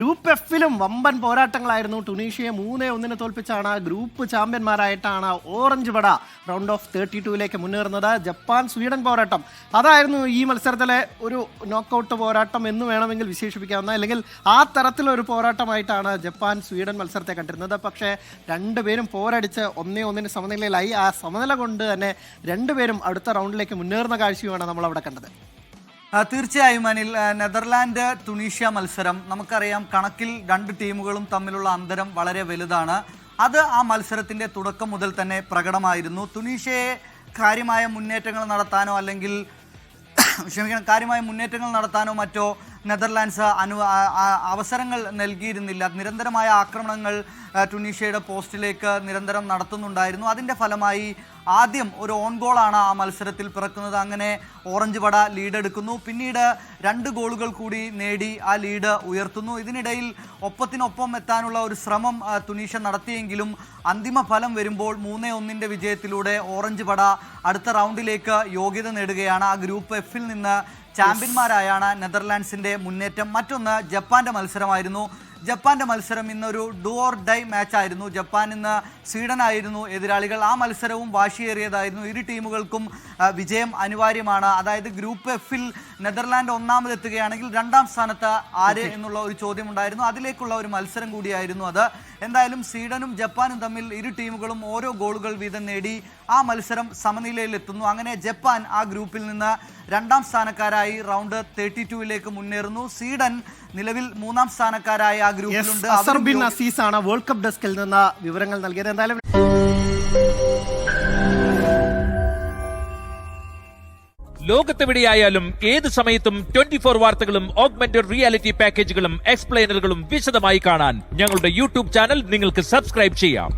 Group എഫിലും വമ്പൻ പോരാട്ടങ്ങളായിരുന്നു. ടുണീഷ്യയെ 3-1 തോൽപ്പിച്ചാണ് group ചാമ്പ്യന്മാരായിട്ടാണ് orange പട റൗണ്ട് ഓഫ് 32ലേക്ക് മുന്നേറുന്നത്. ജപ്പാൻ സ്വീഡൻ പോരാട്ടം അതായിരുന്നു ഈ മത്സരത്തിലെ ഒരു നോക്കൌട്ട് പോരാട്ടം എന്ന് വേണമെങ്കിൽ വിശേഷിപ്പിക്കാവുന്ന, അല്ലെങ്കിൽ ആ തരത്തിലൊരു പോരാട്ടമായിട്ടാണ് ജപ്പാൻ സ്വീഡൻ മത്സരത്തെ കണ്ടിരുന്നത്. പക്ഷേ രണ്ടുപേരും പോരടിച്ച് 1-1 സമനിലയിലായി. ആ സമനില കൊണ്ട് തന്നെ രണ്ടുപേരും അടുത്ത റൗണ്ടിലേക്ക് മുന്നേറുന്ന കാഴ്ചയുമാണ് നമ്മൾ അവിടെ കണ്ടത്. തീർച്ചയായും അനിൽ, നെതർലാൻഡ് ടുണീഷ്യ മത്സരം നമുക്കറിയാം, കണക്കിൽ രണ്ട് ടീമുകളും തമ്മിലുള്ള അന്തരം വളരെ വലുതാണ്. അത് ആ മത്സരത്തിൻ്റെ തുടക്കം മുതൽ തന്നെ പ്രകടമായിരുന്നു. ടുണീഷ്യയെ കാര്യമായ മുന്നേറ്റങ്ങൾ നടത്താനോ അല്ലെങ്കിൽ കാര്യമായ മുന്നേറ്റങ്ങൾ നടത്താനോ മറ്റോ നെതർലാൻഡ്സ് അവസരങ്ങൾ നൽകിയിരുന്നില്ല. നിരന്തരമായ ആക്രമണങ്ങൾ ടുണീഷ്യയുടെ പോസ്റ്റിലേക്ക് നിരന്തരം നടത്തുന്നുണ്ടായിരുന്നു. അതിൻ്റെ ഫലമായി ആദ്യം ഒരു ഓൺ ഗോളാണ് ആ മത്സരത്തിൽ പിറക്കുന്നത്. അങ്ങനെ ഓറഞ്ച് പട ലീഡെടുക്കുന്നു. പിന്നീട് 2 ഗോളുകൾ കൂടി നേടി ആ ലീഡ് ഉയർത്തുന്നു. ഇതിനിടയിൽ ഒപ്പത്തിനൊപ്പം എത്താനുള്ള ഒരു ശ്രമം ടുണീഷ്യ നടത്തിയെങ്കിലും അന്തിമ ഫലം വരുമ്പോൾ 3-1 വിജയത്തിലൂടെ ഓറഞ്ച് പട അടുത്ത റൗണ്ടിലേക്ക് യോഗ്യത നേടുകയാണ്. ആ ഗ്രൂപ്പ് എഫിൽ നിന്ന് ചാമ്പ്യന്മാരായാണ് നെതർലാൻഡ്സിൻ്റെ മുന്നേറ്റം. മറ്റൊന്ന് ജപ്പാന്റെ മത്സരമായിരുന്നു. ജപ്പാന്റെ മത്സരം ഇന്നൊരു ഡു ഓർ ഡൈ മാച്ചായിരുന്നു. ജപ്പാൻ ഇന്ന് സ്വീഡനായിരുന്നു എതിരാളികൾ. ആ മത്സരവും വാശിയേറിയതായിരുന്നു. ഇരു ടീമുകൾക്കും വിജയം അനിവാര്യമാണ്. അതായത് ഗ്രൂപ്പ് എഫിൽ നെതർലാൻഡ് ഒന്നാമതെത്തുകയാണെങ്കിൽ 2ാം സ്ഥാനത്ത് ആര് എന്നുള്ള ഒരു ചോദ്യം ഉണ്ടായിരുന്നു. അതിലേക്കുള്ള ഒരു മത്സരം കൂടിയായിരുന്നു അത്. എന്തായാലും സ്വീഡനും ജപ്പാനും തമ്മിൽ ഇരു ടീമുകളും ഓരോ ഗോളുകൾ വീതം നേടി ആ മത്സരം സമനിലയിലെത്തുന്നു. അങ്ങനെ ജപ്പാൻ ആ ഗ്രൂപ്പിൽ നിന്ന് 2ാം സ്ഥാനക്കാരായി റൗണ്ട് 32ലേക്ക് മുന്നേറുന്നു. സ്വീഡൻ നിലവിൽ 3ാം സ്ഥാനക്കാരായ ആ ഗ്രൂപ്പിലുണ്ട്. അസർബിൻ അസീസ് ആണ് വേൾഡ് കപ്പ് ഡെസ്കിൽ നിന്ന് വിവരങ്ങൾ നൽകിയത്. എന്തായാലും ലോകത്തെവിടെയായാലും ഏത് സമയത്തും 24 വാർത്തകളും ഓഗ്മെന്റഡ് റിയാലിറ്റി പാക്കേജുകളും എക്സ്പ്ലെയിനറുകളും വിശദമായി കാണാൻ ഞങ്ങളുടെ യൂട്യൂബ് ചാനൽ നിങ്ങൾക്ക് സബ്സ്ക്രൈബ് ചെയ്യാം.